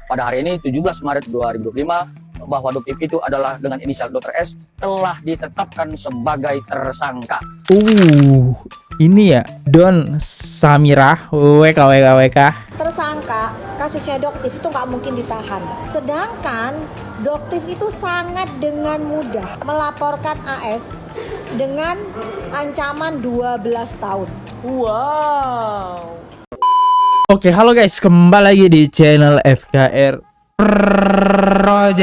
pada hari ini 17 Maret 2025 bahwa Doktif itu adalah dengan inisial Dr. S telah ditetapkan sebagai tersangka. Ini ya Don Samirah WK. Tersangka kasusnya Doktif itu nggak mungkin ditahan. Sedangkan Doktif itu sangat dengan mudah melaporkan AS dengan ancaman 12 tahun. Wow. Oke, halo guys, kembali lagi di channel FKR Project.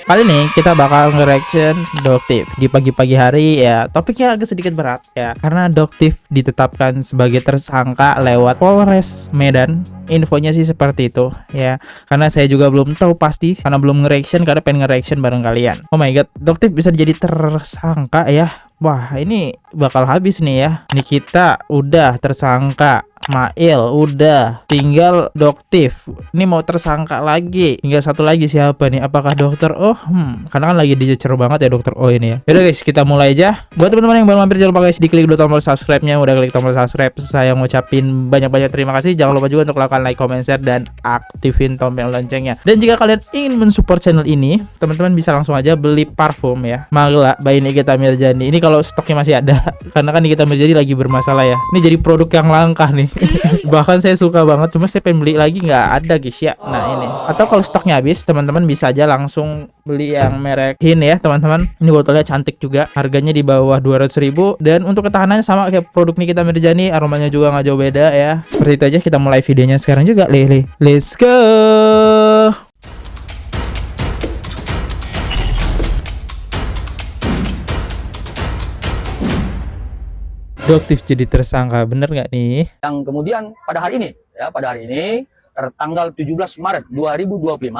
Kali ini kita bakal nge-reaction Doktif di pagi-pagi hari ya. Topiknya agak sedikit berat ya, karena Doktif ditetapkan sebagai tersangka lewat Polres Medan. Infonya sih seperti itu ya. Karena saya juga belum tahu pasti, karena belum nge-reaction, karena pengen nge-reaction bareng kalian. Oh my god, Doktif bisa jadi tersangka ya. Wah, ini bakal habis nih ya. Nikita udah tersangka, Mail udah, tinggal Doktif. Ini mau tersangka lagi. Tinggal satu lagi siapa nih? Apakah Dokter O? Karena kan lagi dicecer banget ya Dokter O ini ya. Yaudah guys, kita mulai aja. Buat teman-teman yang baru mampir, jangan lupa guys diklik dulu tombol subscribe-nya. Udah klik tombol subscribe, saya ngucapin banyak-banyak terima kasih. Jangan lupa juga untuk lakukan like, comment, share, dan aktifin tombol loncengnya. Dan jika kalian ingin mensupport channel ini, teman-teman bisa langsung aja beli parfum ya, Magla by Nikita Mirzani. Ini kalau stoknya masih ada, karena kan Nikita Mirzani lagi bermasalah ya. Ini jadi produk yang langka nih. Bahkan saya suka banget, cuma saya pengen beli lagi nggak ada guys ya. Nah ini, atau kalau stoknya habis, teman-teman bisa aja langsung beli yang merek Hin ya teman-teman. Ini botolnya cantik juga, harganya di bawah 200.000, dan untuk ketahanannya sama kayak produk Nikita Mirzani, aromanya juga nggak jauh beda ya. Seperti itu aja, kita mulai videonya sekarang juga. Let's go. Doktif jadi tersangka, bener nggak nih? Yang kemudian pada hari ini tertanggal 17 Maret 2025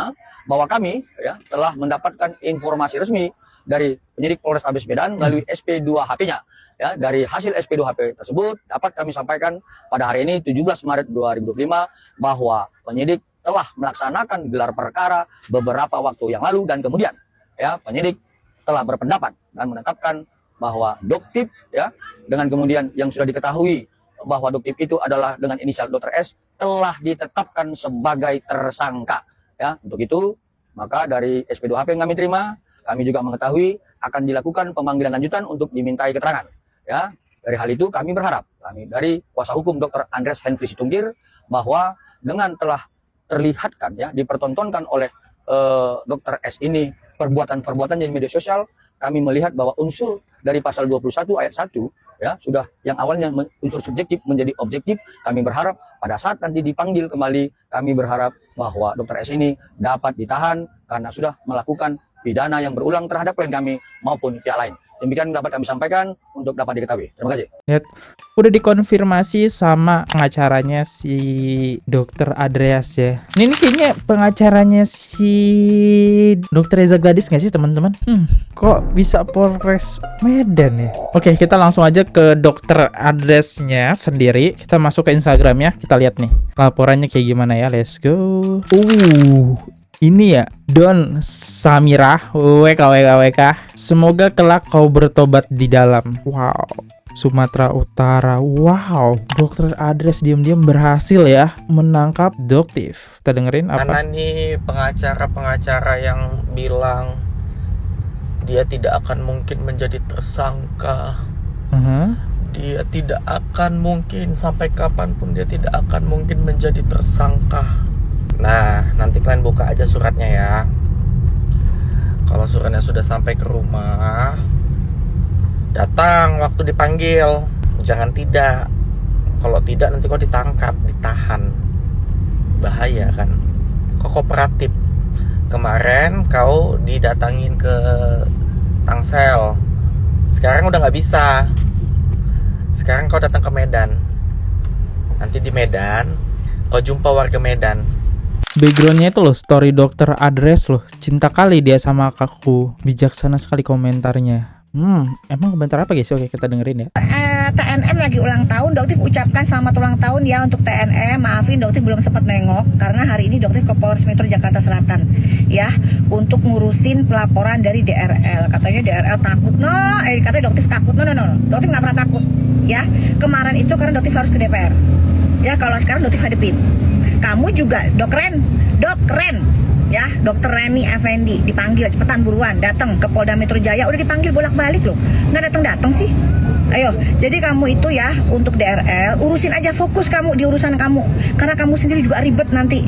bahwa kami ya telah mendapatkan informasi resmi dari penyidik Polrestabes Medan melalui SP2HP-nya. Ya, dari hasil SP2HP tersebut dapat kami sampaikan pada hari ini 17 Maret 2025 bahwa penyidik telah melaksanakan gelar perkara beberapa waktu yang lalu, dan kemudian ya penyidik telah berpendapat dan menetapkan bahwa Doktif ya, dengan kemudian yang sudah diketahui bahwa Doktif itu adalah dengan inisial Dr. S telah ditetapkan sebagai tersangka ya. Untuk itu maka dari SP2HP yang kami terima, kami juga mengetahui akan dilakukan pemanggilan lanjutan untuk dimintai keterangan ya. Dari hal itu kami berharap, kami dari kuasa hukum Dr. Andreas Henry Situnggir, bahwa dengan telah terlihatkan ya, dipertontonkan oleh Dr. S ini perbuatan-perbuatan di media sosial, kami melihat bahwa unsur dari pasal 21 ayat 1 ya, sudah yang awalnya unsur subjektif menjadi objektif. Kami berharap pada saat nanti dipanggil kembali, kami berharap bahwa Dr. S ini dapat ditahan karena sudah melakukan pidana yang berulang terhadap klien kami maupun pihak lain. Demikian dapat kami sampaikan untuk dapat diketahui. Terima kasih. Lihat, udah dikonfirmasi sama pengacaranya si Dokter Andreas ya. Ini kayaknya pengacaranya si Dokter Reza Gadis nggak sih teman-teman? Kok bisa Polres Medan ya? Oke, kita langsung aja ke Dokter Andreasnya sendiri. Kita masuk ke Instagramnya, kita lihat nih laporannya kayak gimana ya. Let's go. Ini ya Don Samirah WK. Semoga kelak kau bertobat di dalam. Wow, Sumatera Utara. Wow, Dokter Andreas diam-diam berhasil ya menangkap Doktif. Kita dengerin apa? Karena nih pengacara-pengacara yang bilang dia tidak akan mungkin menjadi tersangka. Dia tidak akan mungkin, sampai kapanpun dia tidak akan mungkin menjadi tersangka. Nah, nanti kalian buka aja suratnya ya. Kalau suratnya sudah sampai ke rumah, datang waktu dipanggil. Jangan tidak. Kalau tidak nanti kau ditangkap, ditahan. Bahaya kan. Kau kooperatif. Kemarin kau didatangin ke Tangsel. Sekarang udah nggak bisa. Sekarang kau datang ke Medan. Nanti di Medan kau jumpa warga Medan. Backgroundnya itu loh, story Dokter Andreas loh. Cinta kali dia sama kakakku. Bijaksana sekali komentarnya. Emang komentar apa guys? Oke, kita dengerin ya. TNM lagi ulang tahun, Doktif ucapkan selamat ulang tahun ya untuk TNM. Maafin Doktif belum sempat nengok karena hari ini Doktif ke Polres Metro Jakarta Selatan ya, untuk ngurusin pelaporan dari DRL. Katanya DRL takut. Katanya Doktif takut. No. Doktif nggak pernah takut ya. Kemarin itu karena Doktif harus ke DPR. Ya, kalau sekarang Doktif hadepin. Kamu juga Dok Ren ya, Dokter Reni Effendi dipanggil, cepetan buruan datang ke Polda Metro Jaya. Udah dipanggil bolak-balik loh, nggak datang sih. Ayo, jadi kamu itu ya untuk DRL urusin aja, fokus kamu di urusan kamu, karena kamu sendiri juga ribet nanti.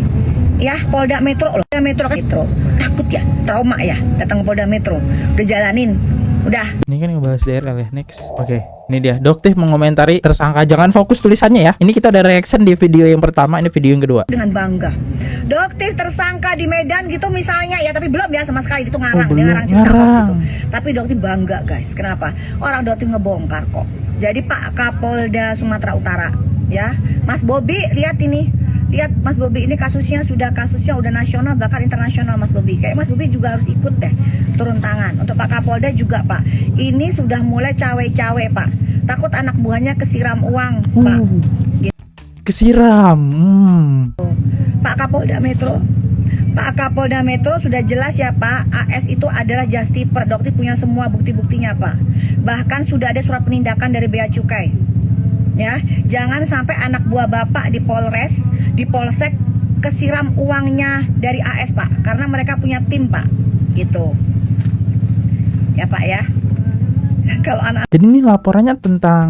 Ya, Polda Metro loh, Polda Metro kan Metro. Takut ya, trauma ya, datang ke Polda Metro. Udah jalanin, udah. Ini kan ngebahas DRL ya, next. Oke, ini dia. Doktif mengomentari tersangka, jangan fokus tulisannya ya. Ini kita ada reaction di video yang pertama, ini video yang kedua. Dengan bangga. Doktif tersangka di Medan gitu misalnya ya, tapi belum ya sama sekali, itu ngarang, Oh, dia belum. ngarang cerita Ngarang. hoax itu. Tapi Doktif bangga guys, kenapa? Orang Doktif ngebongkar kok. Jadi Pak Kapolda Sumatera Utara, ya, Mas Bobi, lihat ini. Lihat Mas Bobi, ini kasusnya udah nasional bahkan internasional Mas Bobi. Kayak Mas Bobi juga harus ikut deh turun tangan. Untuk Pak Kapolda juga Pak, ini sudah mulai cawe-cawe Pak. Takut anak buahnya kesiram uang Pak. Kesiram. Pak Kapolda Metro sudah jelas ya Pak, AS itu adalah justiper. Dokter punya semua bukti-buktinya Pak. Bahkan sudah ada surat penindakan dari Bea Cukai. Ya, jangan sampai anak buah Bapak di Polres, di Polsek kesiram uangnya dari AS Pak, karena mereka punya tim Pak, gitu. Ya Pak ya. Kalau anak. Jadi ini laporannya tentang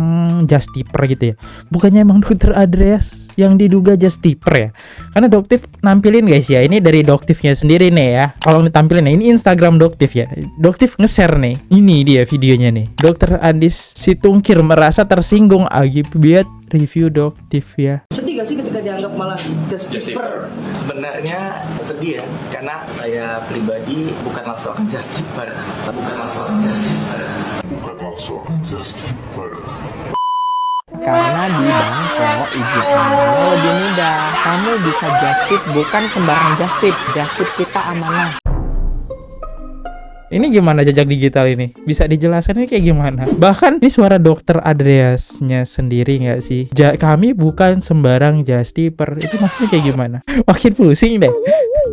justiper gitu ya. Bukannya emang dokter Andreas yang diduga justiper ya. Karena Doktif nampilin guys ya. Ini dari Doktifnya sendiri nih ya. Kalau ditampilin ya, ini Instagram Doktif ya. Doktif nge-share nih. Ini dia videonya nih. Dokter Andis Situngkir merasa tersinggung akibat review Doktif ya. Sedih gak sih ketika dianggap malah justiper? Sebenarnya sedih ya, karena saya pribadi bukanlah seorang justiper. Karena di Bangkok izin amanah lebih mudah. Kamu bisa justip, bukan sembarang justip. Justip kita amanah. Ini gimana jejak digital ini? Bisa dijelaskan ini kayak gimana? Bahkan ini suara dokter Andreasnya sendiri nggak sih? Kami bukan sembarang justiper. Itu maksudnya kayak gimana? Makin pusing deh.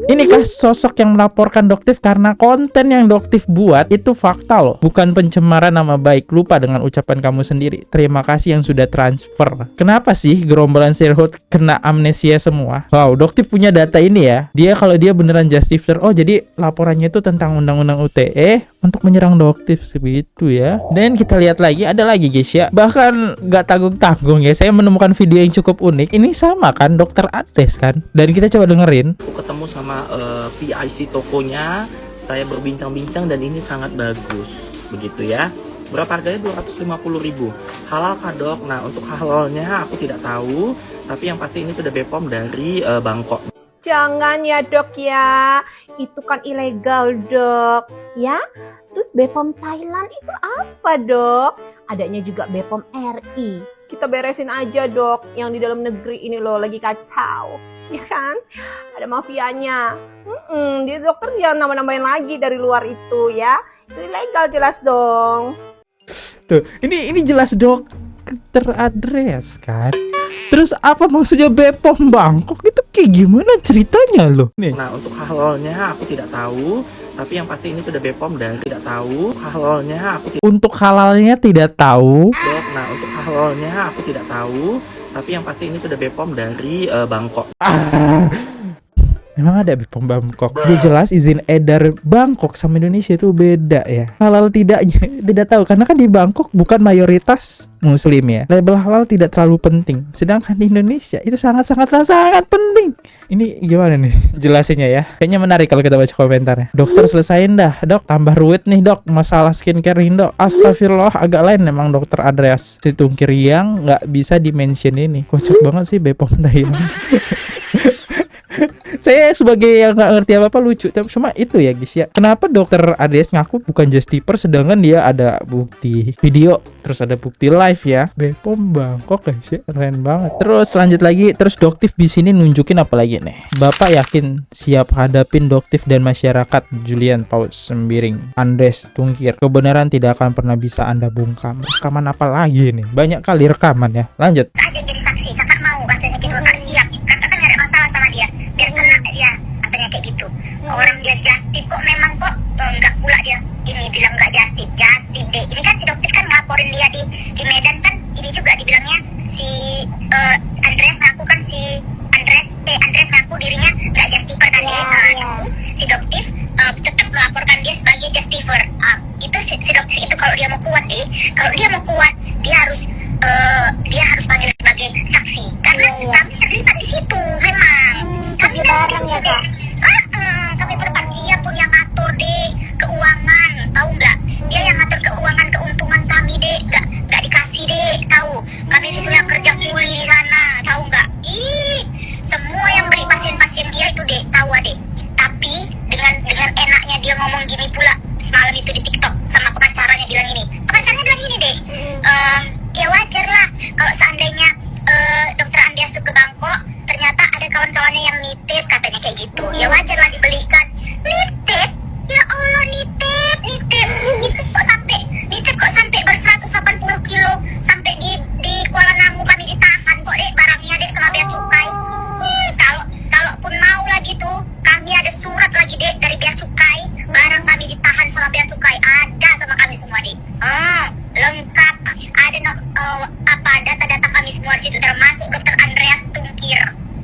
Ini kah sosok yang melaporkan Doktif karena konten yang Doktif buat itu fakta loh, bukan pencemaran nama baik. Lupa dengan ucapan kamu sendiri. Terima kasih yang sudah transfer. Kenapa sih gerombolan sharehold kena amnesia semua? Wow, Doktif punya data ini ya. Dia kalau dia beneran justiper, oh jadi laporannya itu tentang undang-undang UTE untuk menyerang Doktif sebegitu ya. Dan kita lihat lagi, ada lagi guys ya. Bahkan nggak tanggung-tanggung ya, saya menemukan video yang cukup unik. Ini sama kan dokter Ades kan? Dan kita coba dengerin. Aku ketemu sama PIC tokonya, saya berbincang-bincang dan ini sangat bagus, begitu ya. Berapa harganya? 250.000. Halal kah dok? Nah untuk halalnya aku tidak tahu, tapi yang pasti ini sudah BPOM dari Bangkok. Jangan ya dok ya, itu kan ilegal dok ya. Terus BPOM Thailand itu apa dok? Adanya juga BPOM RI. Kita beresin aja dok, yang di dalam negeri ini loh lagi kacau, ya kan? Ada mafianya. Dia dokter jangan nambah-nambahin lagi dari luar itu ya. Itu ilegal jelas dong. Tuh, ini jelas dokter Andreas kan? Terus apa maksudnya BPOM Bangkok itu kayak gimana ceritanya loh? Nih. Nah untuk halalnya aku tidak tahu, tapi yang pasti ini sudah BPOM dan tidak tahu. Halalnya aku tidak Untuk halalnya tidak tahu. dok. Nah untuk halalnya aku tidak tahu, tapi yang pasti ini sudah BPOM dari Bangkok. Memang ada BPOM Bangkok. Dia jelas izin edar Bangkok sama Indonesia itu beda ya. Halal tidaknya tidak tahu karena kan di Bangkok bukan mayoritas muslim ya. Label halal tidak terlalu penting. Sedangkan di Indonesia itu sangat penting. Ini gimana nih jelasinnya ya? Kayaknya menarik kalau kita baca komentarnya. Dokter selesain dah, dok. Tambah ruwet nih dok. Masalah skincare ini dok. Astagfirullah, agak lain memang dokter Andreas Situngkir yang nggak bisa dimention ini. Kocak banget sih BPOM Thailand. Saya sebagai yang nggak ngerti apa-apa lucu, tapi cuma itu ya guys ya. Kenapa dokter Andreas ngaku bukan justiper sedangkan dia ada bukti video, terus ada bukti live ya. BPOM Bangkok guys ya, keren banget. Terus lanjut lagi, terus Doktif di sini nunjukin apa lagi nih? Bapak yakin siap hadapin Doktif dan masyarakat. Julian Paus Sembiring, Andreas Tungkir. Kebenaran tidak akan pernah bisa Anda bungkam. Rekaman apa lagi nih? Banyak kali rekaman ya. Lanjut. Aja jadi saksi, kakak mau katanya gitu, kakak siap, kakak kan gak ada masalah sama dia, biar kena dia, katanya kayak gitu. Orang dia justip kok, memang kok enggak pula dia ini bilang enggak justip deh. Ini kan si dokter kan ngelaporin dia di Medan kan, ini juga dibilangnya si Andreas ngaku kan si Andreas sampai Andreas ngaku dirinya nggak justifer kan ya. Si Doktif tetap melaporkan dia sebagai justifer. Itu si Doktif itu kalau dia mau kuat deh, kalau dia mau kuat dia harus panggil sebagai saksi karena kami terlibat di situ memang. Kami bareng ya kak. Kami berempat, dia pun yang ngatur deh keuangan, tahu nggak? Dia yang ngatur keuangan keuntungan kami deh, nggak dikasih deh, tahu? Kami disuruh kerja kuli di sana, tahu nggak? Semua yang beli pasien-pasien dia itu deh, tahu deh. Tapi dengan enaknya dia ngomong gini pula semalam itu di TikTok sama pengacaranya bilang ini deh, ya wajar lah kalau seandainya dokter Andias tuh ke Bangkok ternyata ada kawan-kawannya yang nitip katanya kayak gitu, ya wajar lah dibelikan. Nitip, ya Allah, nitip kok sampai ber 180 kilo sampai di Kuala Namu kami ditahan kok deh barangnya deh sama bea cukai. Kalaupun mau lagi tuh kami ada surat lagi deh dari bea cukai, barang kami ditahan sama bea cukai, ada sama kami semua deh. Lengkap, ada data-data kami semua di situ termasuk dokter Andreas Tungkir.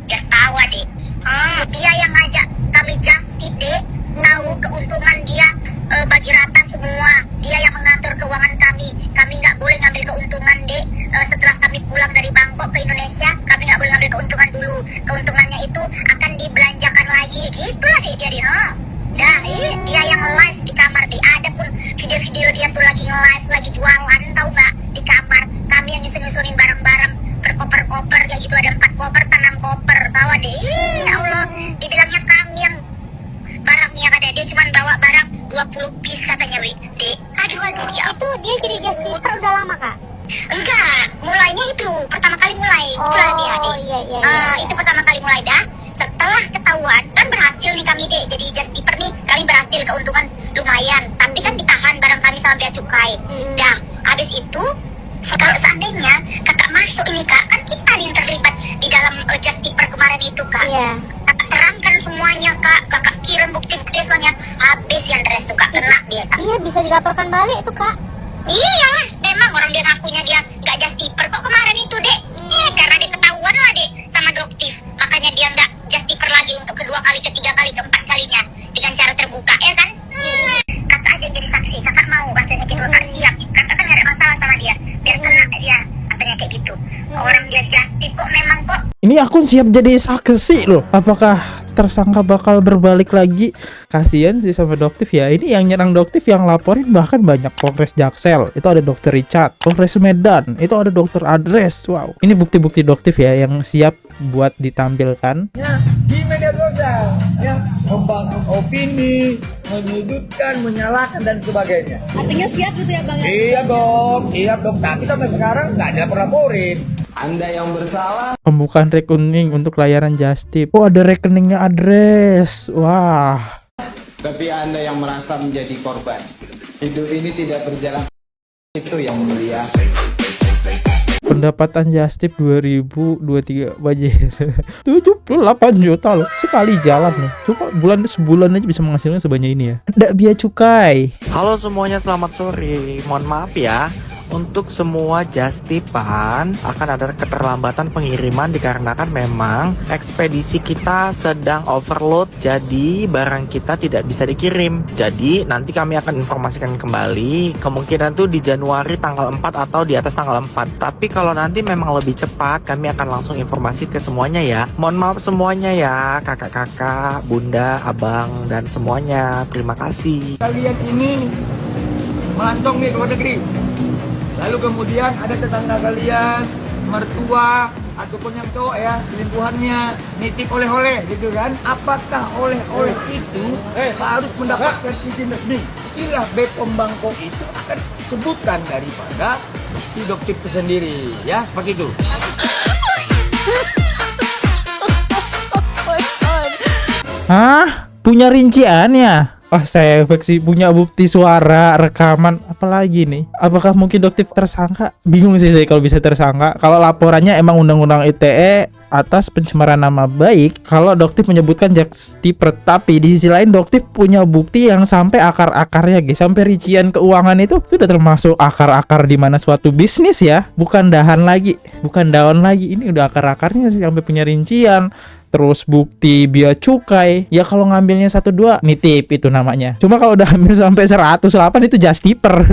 Biar tahu deh. Dia yang ngajak kami just tip deh, tahu keuntungan dia bagi rata semua. Dia yang mengatur keuangan kami. Kami nggak boleh ngambil keuntungan deh. Setelah kami pulang dari Bangkok ke Indonesia, kami nggak boleh ngambil keuntungan dulu. Keuntungannya itu akan dibelanjakan lagi. Gitulah deh dia deh. Dia yang live di kamar deh. Ada pun video-video dia tuh lagi nge-live, lagi jualan, tahu nggak? Di kamar. Kami yang nyusun-nyusunin barang-barang berkoper-koper kayak gitu, ada 4 koper, 6 koper, bawa deh. Ya Allah, dibilangnya kami yang barangnya katanya, dia cuma bawa barang 20 piece katanya, dek. Aduh, ya Itu dia jadi justifer udah lama kak? enggak, mulainya itu pertama kali mulai. Itulah dia, dek. Itu pertama kali mulai dah. Setelah ketahuan, kan berhasil nih kami deh jadi justifer nih, kami berhasil keuntungan lumayan. Tapi kan ditahan barang kami sama bea cukai. Dah, habis itu kalau seandainya kakak masuk ini kak, kan kita nih yang terlibat di dalam justifer kemarin itu kak. Kakak terangkan semuanya kak, kakak kirim bukti-bukti semuanya, habis yang dress tuh kak, kena dia kak. Iya, bisa dilaporkan balik itu kak. Iya, memang orang dia ngakunya dia nggak justifer kok kemarin itu dek. Karena dia ketahuan lah dek sama Doktif, makanya dia nggak justifer lagi untuk kedua kali, ketiga kali, keempat kalinya dengan cara terbuka ya kan. Kakak aja yang jadi saksi, kakak mau katanya gitu, kakak siap, kakak kan nggak ada masalah sama dia, biar kena dia katanya kayak gitu. Orang dia justice kok memang kok. Ini akun siap jadi saksi loh. Apakah tersangka bakal berbalik lagi? Kasian sih sama Doktif ya. Ini yang nyerang Doktif yang laporin bahkan banyak. Polres Jaksel itu ada Dokter Richard, Polres Medan itu ada Dokter Andreas. Wow, ini bukti-bukti Doktif ya yang siap buat ditampilkan. Di media sosial, ya, membangun opini, menyudutkan, menyalahkan dan sebagainya. Artinya siap gitu ya bang? Iya dong. Tapi sampai sekarang nggak ada laporin. Anda yang bersalah. Pembukaan rekening untuk layanan Justip. Oh, ada rekeningnya Andreas. Wah. Tapi Anda yang merasa menjadi korban. Hidup ini tidak berjalan itu yang mulia. Pendapatan Justip 2023 Bajir 78 juta loh sekali jalan loh. Coba sebulan aja bisa menghasilkan sebanyak ini ya. Nggak biaya cukai. Halo semuanya, selamat sore. Mohon maaf ya, untuk semua Justipan akan ada keterlambatan pengiriman dikarenakan memang ekspedisi kita sedang overload, jadi barang kita tidak bisa dikirim. Jadi nanti kami akan informasikan kembali, kemungkinan tuh di Januari tanggal 4 atau di atas tanggal 4. Tapi kalau nanti memang lebih cepat, kami akan langsung informasi ke semuanya ya. Mohon maaf semuanya ya, kakak-kakak, bunda, abang, dan semuanya. Terima kasih. Kalian ini melantong nih ke luar negeri. Lalu kemudian ada tetangga kalian, mertua, ataupun yang cowok ya, selingkuhannya nitip oleh-oleh gitu kan. Apakah oleh-oleh itu harus mendapatkan izin resmi? Istilah BPOM Bangkok itu akan sebutkan daripada si Doktif itu sendiri ya, seperti itu. Hah? Punya rinciannya? Wah, saya sih punya bukti suara, rekaman, apalagi nih? Apakah mungkin Doktif tersangka? Bingung sih saya kalau bisa tersangka. Kalau laporannya emang undang-undang ITE atas pencemaran nama baik, kalau Doktif menyebutkan Justiper, tapi di sisi lain Doktif punya bukti yang sampai akar-akarnya, guys, sampai rincian keuangan itu udah termasuk akar-akar di mana suatu bisnis ya, bukan dahan lagi, bukan daun lagi. Ini udah akar-akarnya sih, sampai punya rincian. terus bukti bea cukai, ya kalau ngambilnya 1-2 nitip itu namanya. Cuma kalau udah ambil sampai 108 itu just tipper.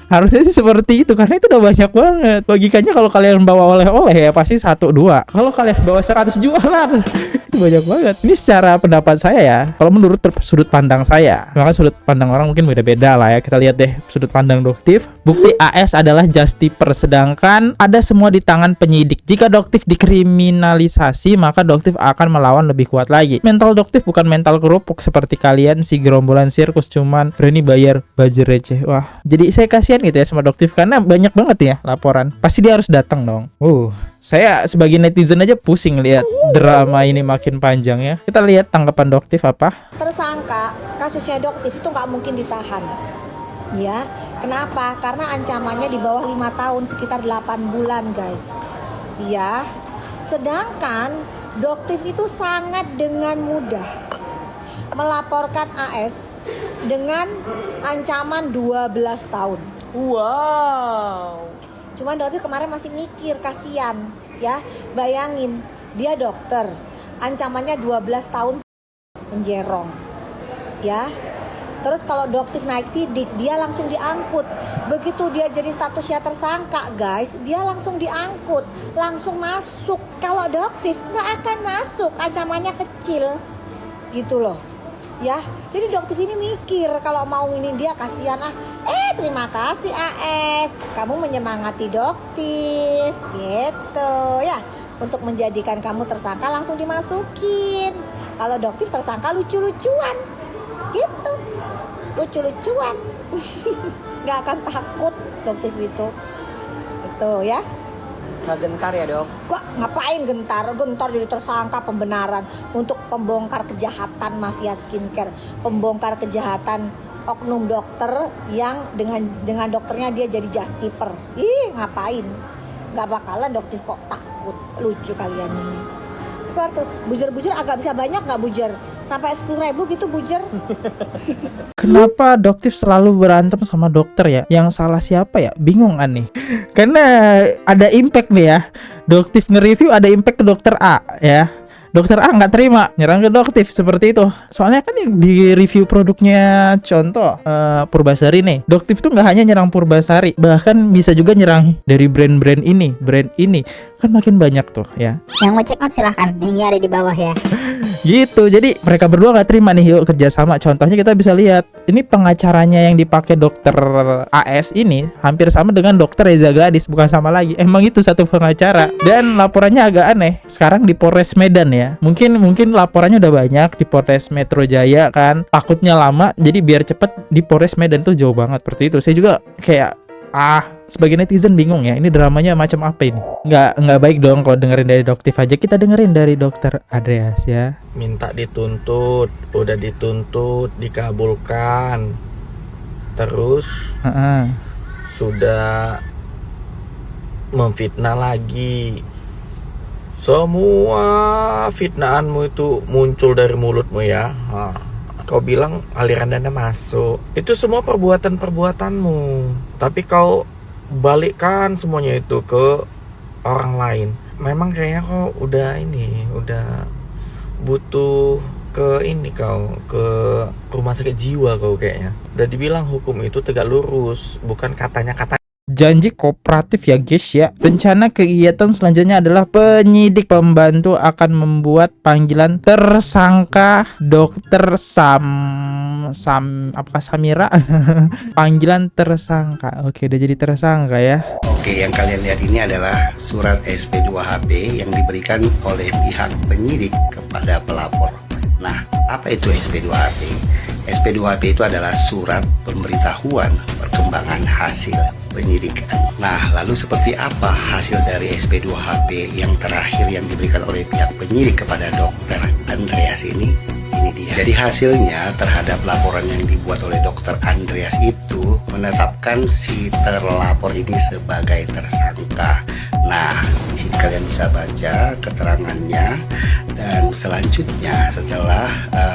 Harusnya sih seperti itu, karena itu udah banyak banget. Logikanya kalau kalian bawa oleh-oleh ya pasti 1-2. Kalau kalian bawa 100 jualan itu banyak banget. Ini secara pendapat saya ya, kalau menurut sudut pandang saya. Maka sudut pandang orang mungkin beda-beda lah ya. Kita lihat deh sudut pandang Doktif. Bukti AS adalah just tipper, sedangkan ada semua di tangan penyidik. Jika Doktif dikriminalisasi, maka Doktif akan melawan lebih kuat lagi. Mental Doktif bukan mental kerupuk seperti kalian si gerombolan sirkus cuman berani bayar budget receh. Wah, jadi saya kasihan gitu ya sama Doktif karena banyak banget ya laporan. Pasti dia harus datang dong. Saya sebagai netizen aja pusing lihat drama ini makin panjang ya. Kita lihat tanggapan Doktif apa. Tersangka kasusnya Doktif itu nggak mungkin ditahan. Ya, kenapa? Karena ancamannya di bawah 5 tahun, sekitar 8 bulan guys. Ya, sedangkan Doktif itu sangat dengan mudah melaporkan AS dengan ancaman 12 tahun. Wow. Cuman Doktif kemarin masih mikir, kasihan ya. Bayangin, dia dokter, ancamannya 12 tahun penjerong. Ya. Terus kalau Doktif naik sidik, dia langsung diangkut. Begitu dia jadi statusnya tersangka, guys, dia langsung diangkut, langsung masuk. Kalau Doktif nggak akan masuk, ancamannya kecil, gitu loh. Ya, jadi Doktif ini mikir kalau mau ini dia kasihan terima kasih AS, kamu menyemangati Doktif, gitu ya. Untuk menjadikan kamu tersangka langsung dimasukin. Kalau Doktif tersangka lucu-lucuan, gitu. Lucu-lucuan. Gak akan takut Doktif itu ya. Gak gentar ya dok? Kok ngapain gentar? Gentar jadi tersangka pembenaran untuk pembongkar kejahatan mafia skincare, pembongkar kejahatan oknum dokter yang dengan dokternya dia jadi just tipper. Ngapain? Gak bakalan Doktif kok takut. Lucu kalian ini. Kok bujur-bujur agak bisa banyak gak bujur? Sampai 10.000 gitu bujur. Kenapa Doktif selalu berantem sama dokter ya? Yang salah siapa ya? Bingung nih. Karena ada impact nih ya. Doktif nge-review ada impact ke dokter A ya. Dokter A nggak terima, nyerang ke Doktif seperti itu. Soalnya kan yang di review produknya contoh Purbasari nih, Doktif tuh nggak hanya nyerang Purbasari, bahkan bisa juga nyerang dari brand ini, kan makin banyak tuh ya. Yang mau check out silahkan, ini ada di bawah ya. Gitu, jadi mereka berdua nggak terima nih, yuk kerjasama. Contohnya kita bisa lihat, ini pengacaranya yang dipakai dokter AS ini hampir sama dengan dokter Reza Gladys, bukan sama lagi. Emang itu satu pengacara. Dan laporannya agak aneh. Sekarang di Polres Medan ya. Mungkin laporannya udah banyak di Polres Metro Jaya kan. Takutnya lama, jadi biar cepet di Polres Medan tuh jauh banget seperti itu. Saya juga kayak sebagai netizen bingung ya, ini dramanya macam apa ini? Nggak baik dong kalau dengerin dari Doktif aja, kita dengerin dari dokter Andreas ya. Minta dituntut, udah dituntut, dikabulkan. Terus sudah memfitnah lagi. Semua fitnahanmu itu muncul dari mulutmu ya. Kau bilang aliran dana masuk. Itu semua perbuatan-perbuatanmu. Tapi kau balikkan semuanya itu ke orang lain. Memang kayaknya kau udah butuh ke rumah sakit jiwa kau kayaknya. Udah dibilang hukum itu tegak lurus, bukan katanya-kata. Janji kooperatif ya guys ya. Rencana kegiatan selanjutnya adalah penyidik pembantu akan membuat panggilan tersangka Dokter Samira. Panggilan tersangka. Oke, udah jadi tersangka ya. Oke, yang kalian lihat ini adalah surat SP2HP yang diberikan oleh pihak penyidik kepada pelapor. Nah, apa itu SP2HP? SP2HP itu adalah surat pemberitahuan perkembangan hasil penyidikan. Nah, lalu seperti apa hasil dari SP2HP yang terakhir yang diberikan oleh pihak penyidik kepada Dokter Andreas ini? Ini dia. Jadi hasilnya terhadap laporan yang dibuat oleh Dokter Andreas itu menetapkan si terlapor ini sebagai tersangka. Nah, di sini kalian bisa baca keterangannya. Dan selanjutnya setelah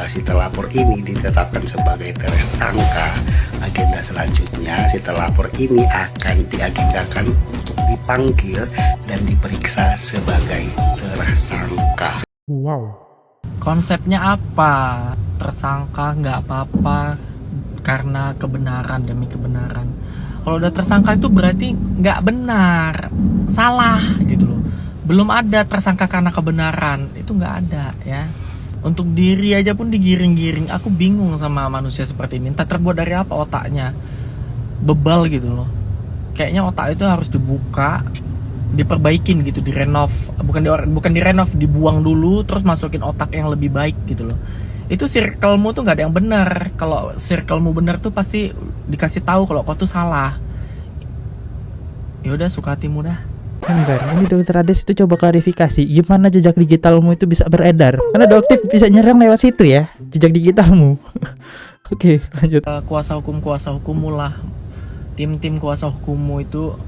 si terlapor ini ditetapkan sebagai tersangka, agenda selanjutnya si terlapor ini akan diagendakan untuk dipanggil dan diperiksa sebagai tersangka. Wow. Konsepnya apa? Tersangka nggak apa-apa karena kebenaran demi kebenaran. Kalau udah tersangka itu berarti nggak benar, salah gitu loh. Belum ada tersangka karena kebenaran, itu nggak ada ya. Untuk diri aja pun digiring-giring. Aku bingung sama manusia seperti ini. Entah terbuat dari apa otaknya, bebal gitu loh. Kayaknya otak itu harus dibuka, diperbaikin gitu, direnov, bukan direnov, dibuang dulu terus masukin otak yang lebih baik gitu loh. Itu circlemu tuh nggak ada yang benar. Kalau circlemu benar tuh pasti dikasih tahu kalau kau tuh salah. Ya udah, suka hatimu dah. Bentar, ini Dokter Ades itu coba klarifikasi gimana jejak digitalmu itu bisa beredar, karena Doktif bisa nyerang lewat situ ya, jejak digitalmu. Oke, lanjut. Kuasa hukummu lah, tim kuasa hukummu itu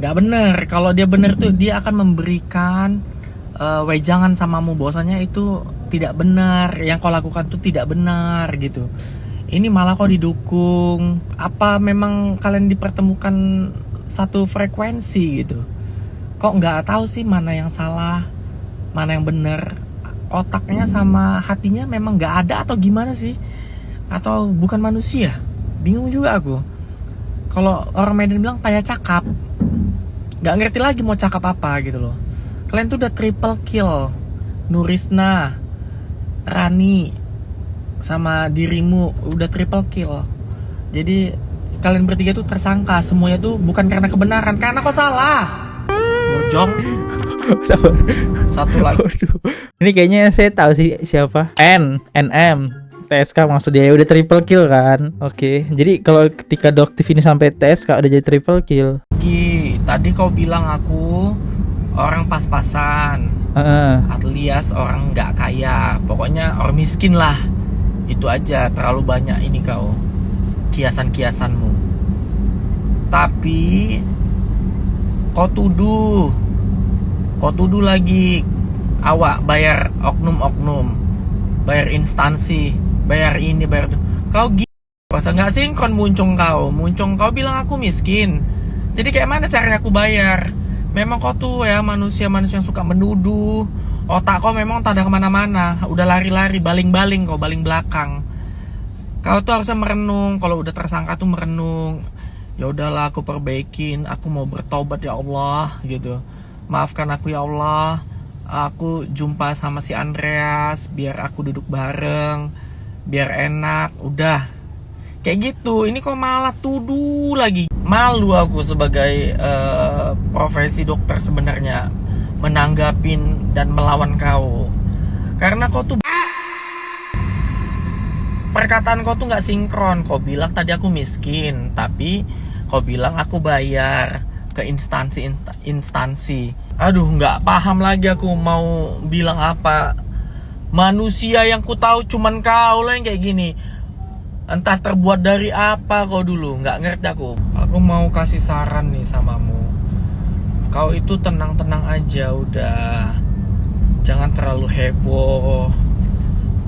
nggak bener. Kalau dia bener tuh dia akan memberikan wejangan samamu bahwasanya itu tidak benar, yang kau lakukan tuh tidak benar gitu. Ini malah kau didukung. Apa memang kalian dipertemukan satu frekuensi gitu? Kok nggak tahu sih mana yang salah, mana yang benar? Otaknya sama hatinya memang nggak ada atau gimana sih? Atau bukan manusia? Bingung juga aku. Kalau orang Medan bilang taya cakap, nggak ngerti lagi mau cakap apa gitu loh. Kalian tuh udah triple kill, Nurisna, Rani, sama dirimu udah triple kill. Jadi kalian bertiga tuh tersangka, semuanya tuh bukan karena kebenaran, karena kau salah. Bojong. Sabar. Satu lagi. Ini kayaknya saya tahu sih siapa. NM TSK maksudnya, udah triple kill kan. Oke, jadi kalau ketika Doktif ini sampai TSK udah jadi triple kill. Tadi kau bilang aku orang pas-pasan, alias orang nggak kaya, pokoknya orang miskin lah. Itu aja, terlalu banyak ini kau kiasan-kiasanmu. Tapi kau tuduh lagi awak bayar oknum-oknum, bayar instansi, bayar ini, bayar itu. Kau masa nggak sinkron muncung kau bilang aku miskin. Jadi kayak mana caranya aku bayar? Memang kau tuh ya manusia yang suka menuduh. Otak kau memang tak ada kemana-mana. Udah lari-lari, baling-baling kau, baling belakang. Kau tuh harusnya merenung. Kalau udah tersangka tuh merenung. Ya udahlah, aku perbaikin. Aku mau bertobat ya Allah gitu. Maafkan aku ya Allah. Aku jumpa sama si Andreas biar aku duduk bareng, biar enak. Udah kayak gitu. Ini kok malah tuduh lagi. Malu aku sebagai profesi dokter sebenarnya menanggapin dan melawan kau, karena kau tuh perkataan kau tuh nggak sinkron. Kau bilang tadi aku miskin, tapi kau bilang aku bayar ke instansi. Aduh, nggak paham lagi aku mau bilang apa. Manusia yang ku tahu cuman kau lah yang kayak gini. Entah terbuat dari apa kau dulu, nggak ngerti aku. Aku mau kasih saran nih samamu. Kau itu tenang-tenang aja udah. Jangan terlalu heboh.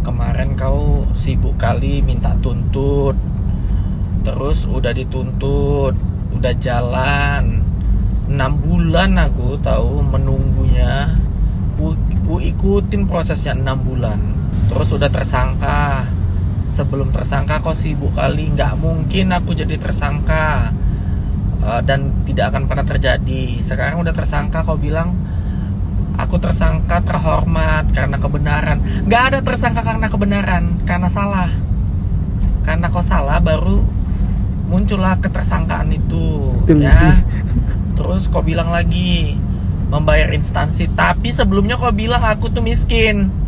Kemarin kau sibuk kali minta tuntut. Terus udah dituntut, udah jalan 6 bulan aku tahu menunggunya. Ku ikutin prosesnya 6 bulan. Terus udah tersangka. Sebelum tersangka kau sibuk kali, nggak mungkin aku jadi tersangka dan tidak akan pernah terjadi. Sekarang udah tersangka, kau bilang aku tersangka terhormat karena kebenaran. Nggak ada tersangka karena kebenaran, karena salah. Karena kau salah baru muncullah ketersangkaan itu. Ya. Terus kau bilang lagi membayar instansi, tapi sebelumnya kau bilang aku tuh miskin.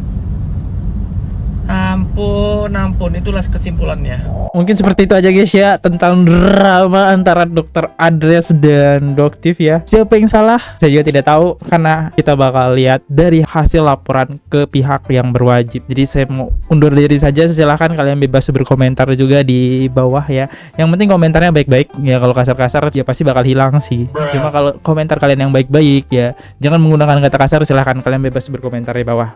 Ampun, itulah kesimpulannya. Mungkin seperti itu aja guys ya tentang drama antara Dokter Ades dan Doktif ya. Siapa yang salah? Saya juga tidak tahu karena kita bakal lihat dari hasil laporan ke pihak yang berwajib. Jadi saya mau undur diri saja. Silahkan kalian bebas berkomentar juga di bawah ya. Yang penting komentarnya baik-baik ya. Kalau kasar-kasar ya pasti bakal hilang sih. Cuma kalau komentar kalian yang baik-baik ya, jangan menggunakan kata kasar. Silahkan kalian bebas berkomentar di bawah.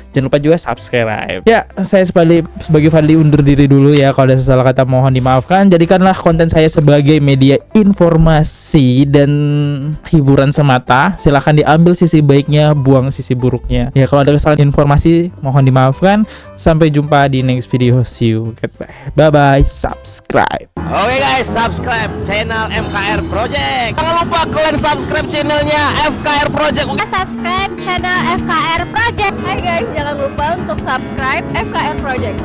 Jangan lupa juga subscribe. Ya, saya sebagai Fadli undur diri dulu ya. Kalau ada salah kata mohon dimaafkan. Jadikanlah konten saya sebagai media informasi dan hiburan semata. Silahkan diambil sisi baiknya, buang sisi buruknya. Ya, kalau ada kesalahan informasi mohon dimaafkan. Sampai jumpa di next video. See you. Goodbye. Bye bye. Subscribe. Oke guys, subscribe channel FKR Project. Jangan lupa kalian subscribe channelnya FKR Project. Subscribe channel FKR Project. Hai guys, jangan lupa untuk subscribe FKR Project.